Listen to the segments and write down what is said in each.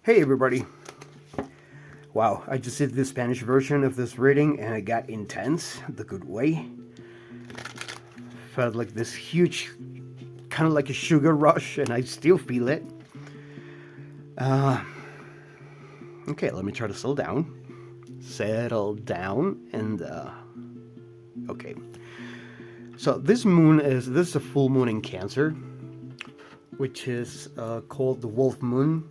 Hey everybody! Wow, I just did the Spanish version of this reading and it got intense, the good way. Felt like this huge, kind of like a sugar rush, and I still feel it. Okay, let me try to settle down. And okay. So this is a full moon in Cancer, which is called the Wolf Moon.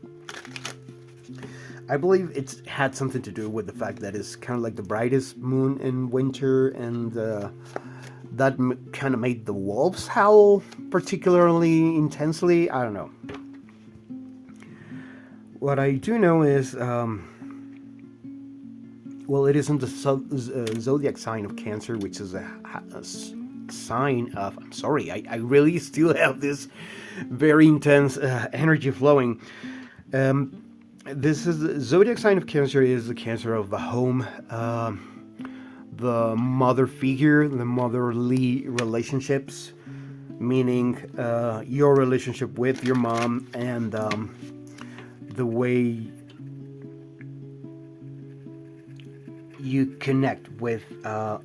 I believe it's had something to do with the fact that it's kind of like the brightest moon in winter, and that kind of made the wolves howl particularly intensely. I don't know. What I do know is, well, it isn't the zodiac sign of Cancer, which is a sign of. I'm sorry, I really still have this very intense energy flowing. This is the zodiac sign of Cancer is the Cancer of the home, the mother figure, the motherly relationships, meaning your relationship with your mom and the way you connect with the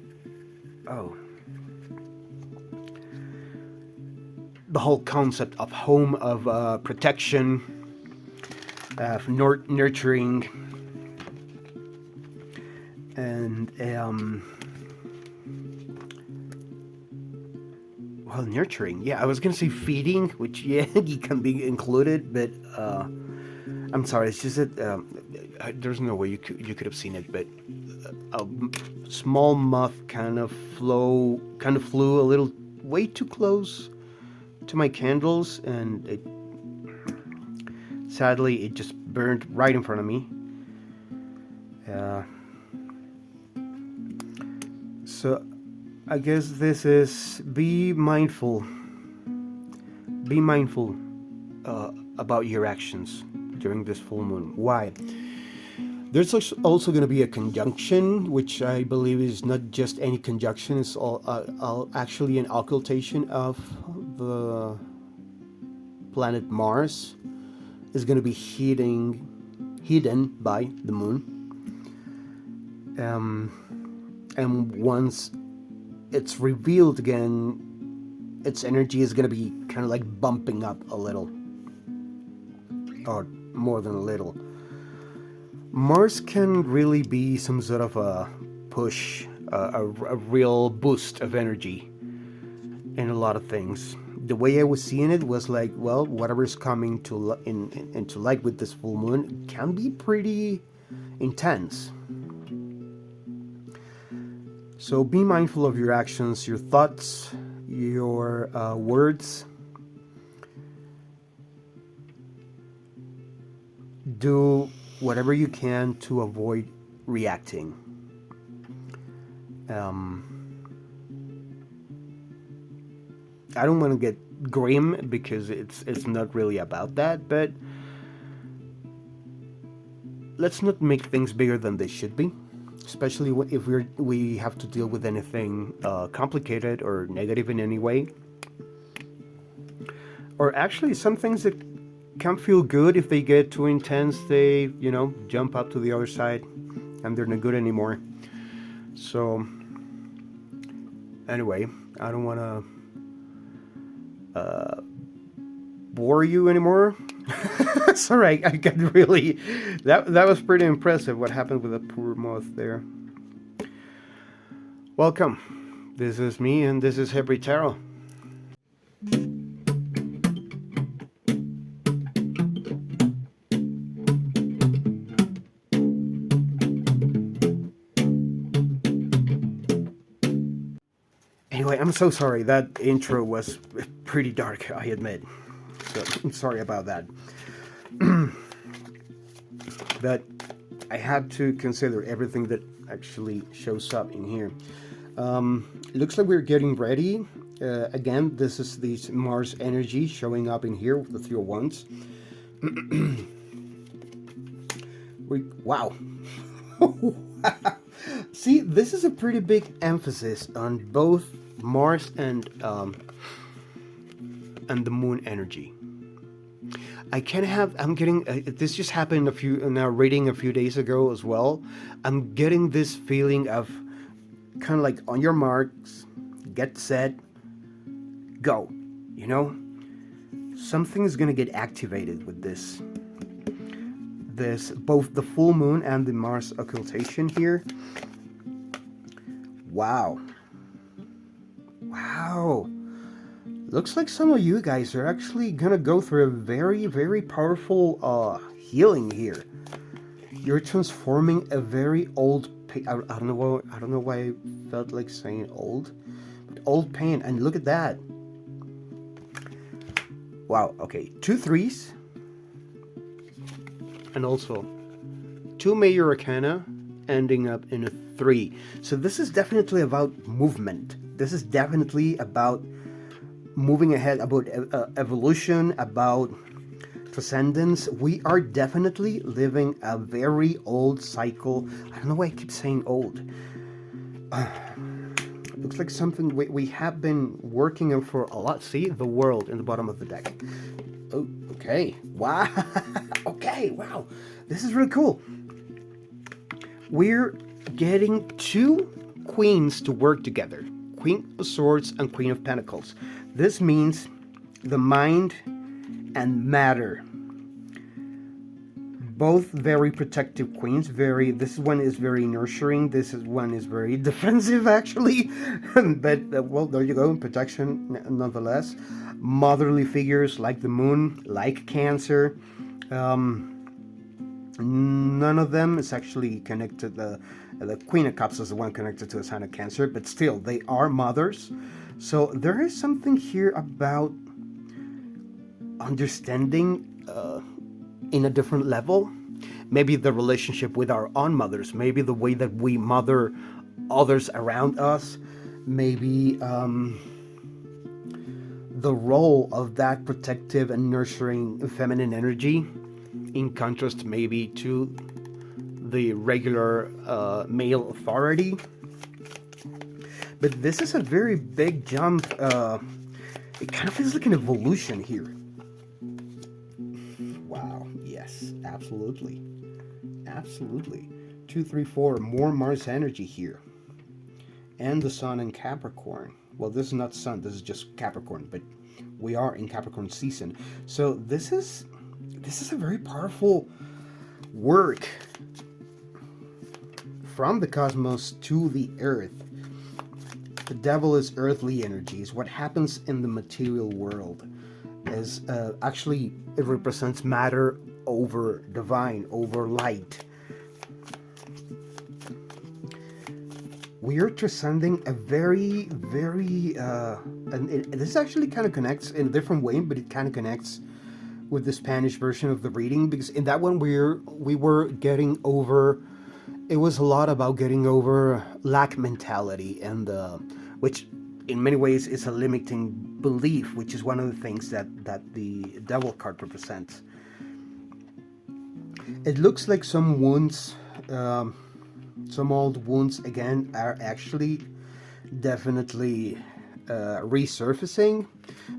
whole concept of home, of protection, of nurturing, and well, nurturing. Yeah, I was gonna say feeding, which yeah, it can be included, but I'm sorry. It's just that there's no way you could have seen it, but a small moth kind of flew a little way too close to my candles, and sadly it just burned right in front of me. So I guess this is be mindful about your actions during this full moon. Why? There's also going to be a conjunction, which I believe is not just any conjunction. It's actually an occultation of the planet Mars. Is going to be hidden by the moon. And once it's revealed again, its energy is going to be kind of like bumping up a little, or more than a little. Mars can really be some sort of a push, a real boost of energy in a lot of things. The way I was seeing it was like, well, whatever's coming into light with this full moon can be pretty intense. So be mindful of your actions, your thoughts, your words. Do whatever you can to avoid reacting. I don't want to get grim because it's not really about that, but let's not make things bigger than they should be, especially if we have to deal with anything complicated or negative in any way. Or actually, some things that can feel good, if they get too intense, they jump up to the other side, and they're not good anymore. So anyway, I don't want to bore you anymore. Sorry, I got really that was pretty impressive what happened with the poor moth there. Welcome. This is me, and this is Hebrew Tarot. Anyway, I'm so sorry. That intro was pretty dark, I admit. So I'm sorry about that. But I had to consider everything that actually shows up in here. It looks like we're getting ready. Again, this is the Mars energy showing up in here with the Three of Wands. Wow. See, this is a pretty big emphasis on both Mars and the moon energy. I can have. I'm getting. This just happened in a reading a few days ago as well. I'm getting this feeling of kind of like on your marks, get set, go. You know, something's gonna get activated with this. This both the full moon and the Mars occultation here. Wow. Wow. Looks like some of you guys are actually gonna go through a very, very powerful healing here. You're transforming a very old pain. I don't know why. I don't know why I felt like saying old, but old pain. And look at that. Wow. Okay, 2 3s, and also 2 major arcana, ending up in a 3. So this is definitely about movement. This is definitely about moving ahead, about evolution, about transcendence. We are definitely living a very old cycle. I don't know why I keep saying old. Looks like something we have been working on for a lot. See the world in the bottom of the deck. Oh, okay. Wow. Okay, wow. This is really cool. We're getting 2 queens to work together. Queen of Swords and Queen of Pentacles. This means the mind and matter. Both very protective queens. This one is very nurturing. One is very defensive, actually. But well, there you go. Protection, nonetheless. Motherly figures like the Moon, like Cancer. None of them is actually connected. The Queen of Cups is the one connected to the sign of Cancer, but still, they are mothers. So there is something here about understanding in a different level. Maybe the relationship with our own mothers, maybe the way that we mother others around us, maybe the role of that protective and nurturing feminine energy, in contrast maybe to the regular male authority. But this is a very big jump. It kind of feels like an evolution here. Wow, yes, absolutely. Absolutely. 2 3 4, more Mars energy here. And the Sun in Capricorn. Well, this is not Sun, this is just Capricorn, but we are in Capricorn season. So this is a very powerful work from the cosmos to the earth. The devil is earthly energies. What happens in the material world is actually, it represents matter over divine, over light. We are transcending a very, very, this actually kind of connects in a different way, but it kind of connects with the Spanish version of the reading, because in that one we were getting over. It was a lot about getting over lack mentality, and which in many ways is a limiting belief, which is one of the things that the devil card represents. It looks like some wounds, some old wounds again, are actually definitely resurfacing,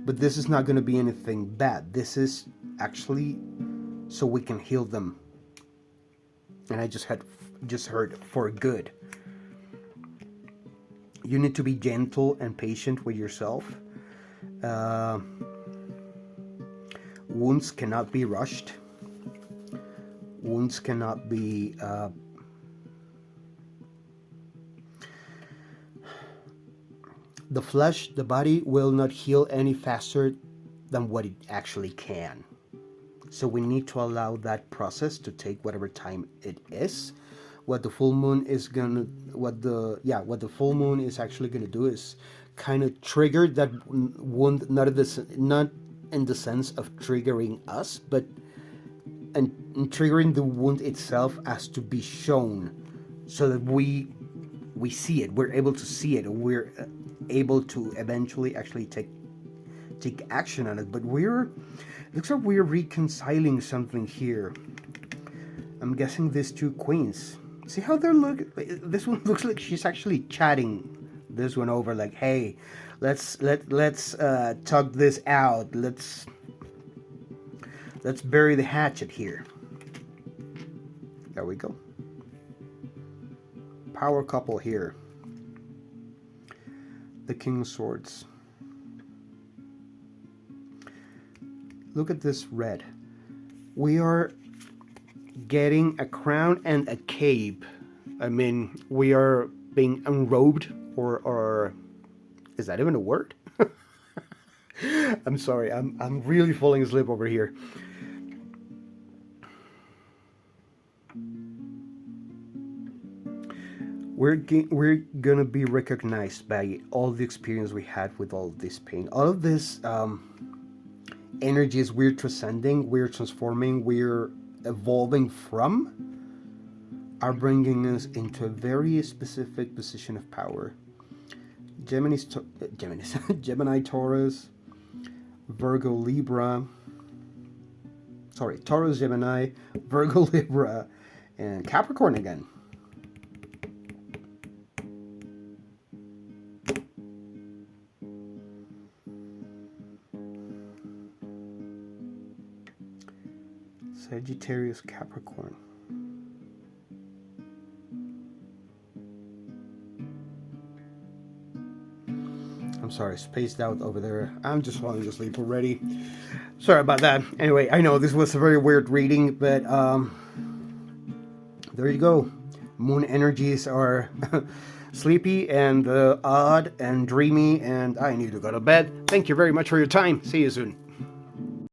but this is not going to be anything bad. This is actually so we can heal them. And I just heard for good. You need to be gentle and patient with yourself. Wounds cannot be rushed. Wounds cannot be the flesh, the body will not heal any faster than what it actually can. So we need to allow that process to take whatever time it is. What the full moon is what the full moon is actually gonna do is kind of trigger that wound, not in the sense of triggering us, but and triggering the wound itself as to be shown, so that we see it, we're able to see it, we're able to eventually actually take action on it. But it looks like we're reconciling something here. I'm guessing these 2 queens. See how they're this one looks like she's actually chatting this one over, like, hey, let's talk this out. Let's bury the hatchet here. There we go. Power couple here. The King of Swords. Look at this red. We are getting a crown and a cape. I mean, we are being enrobed, or is that even a word? I'm sorry, I'm really falling asleep over here. We're gonna be recognized by all the experience we had with all this pain, all of this energies we're transcending, we're transforming, we're evolving from, are bringing us into a very specific position of power. Gemini, Taurus, Virgo, Libra. Sorry, Taurus, Gemini, Virgo, Libra, and Capricorn again. Sagittarius, Capricorn. I'm sorry, spaced out over there. I'm just falling asleep already. Sorry about that. Anyway, I know this was a very weird reading, but there you go. Moon energies are sleepy and odd and dreamy, and I need to go to bed. Thank you very much for your time. See you soon.